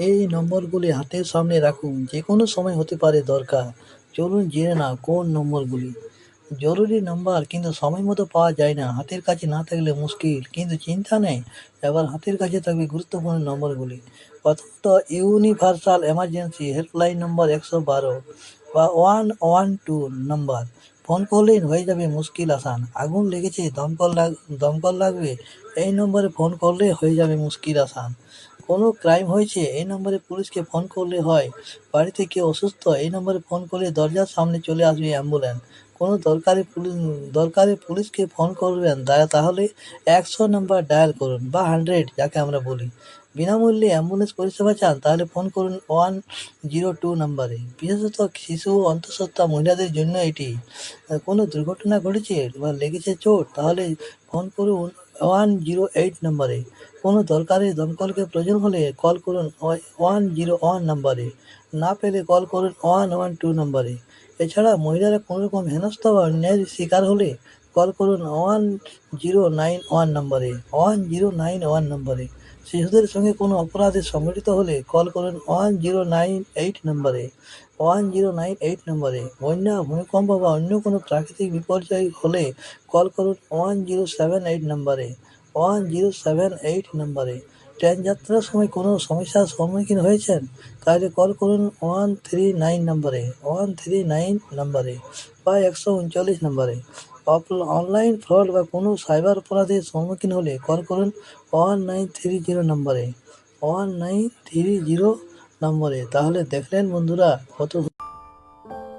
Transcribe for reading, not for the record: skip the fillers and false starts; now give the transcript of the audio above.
এই নম্বরগুলি হাতের সামনে রাখুন, যে কোনো সময় হতে পারে দরকার। চলুন জেনে নাও কোন নম্বরগুলি জরুরি নাম্বার কিন্তু সময় মতো পাওয়া যায় না, হাতের কাছে না থাকলে মুশকিল। কিন্তু চিন্তা নেই, এবার হাতের কাছে থাকবে গুরুত্বপূর্ণ নম্বরগুলি। প্রথমত, ইউনিভার্সাল এমার্জেন্সি হেল্পলাইন নম্বর 112 বা 112 নম্বর। ফোন করলেই হয়ে যাবে মুশকিল আসান। আগুন লেগেছে, দমকল লাগবে, এই নম্বরে ফোন করলে হয়ে যাবে মুশকিল আসান। কোনো ক্রাইম হয়েছে, এই নম্বরে পুলিশকে ফোন করলে হয়। বাড়িতে কেউ অসুস্থ, এই নম্বরে ফোন করলে দরজার সামনে চলে আসবে অ্যাম্বুলেন্স। কোনো দরকারে পুলিশকে ফোন করবেন, তাহলে 100 নাম্বার ডায়াল করুন বা 100 যাকে আমরা বলি। বিনামূল্যে অ্যাম্বুলেন্স পরিষেবা চান, তাহলে ফোন করুন 102 নাম্বারে। বিশেষত শিশু ও অন্তঃসত্ত্বা মহিলাদের জন্য এটি। কোনো দুর্ঘটনা ঘটেছে বা লেগেছে চোট, তাহলে ফোন করুন 108 নাম্বারে। কোনো দরকারে দমকলকে প্রয়োজন হলে কল করুন 101 নাম্বারে। না পেলে কল করুন 112 নাম্বারে। এছাড়া মহিলারা কোনো রকম হেনস্থা বা অন্যায়ের শিকার হলে কল করুন 1091 নাম্বারে। 1091 নাম্বারে। শিশুদের সঙ্গে কোনো অপরাধে সংঘটিত হলে কল করুন 1098 নাম্বারে। 1098 নম্বরে। বন্যা, ভূমিকম্প বা অন্য কোনো প্রাকৃতিক বিপর্যয় হলে কল করুন 1078 নম্বরে। 1078 নম্বরে। ট্রেন যাত্রার সময় কোনো সমস্যার সম্মুখীন হয়েছেন, তাহলে কল করুন 139 নম্বরে। 139 নম্বরে বা 139 নম্বরে। অনলাইন ফ্রড বা কোনো সাইবার অপরাধের সম্মুখীন হলে কল করুন 1930 নম্বরে। 1930 নম্বরে। তাহলে দেখলেন বন্ধুরা, কত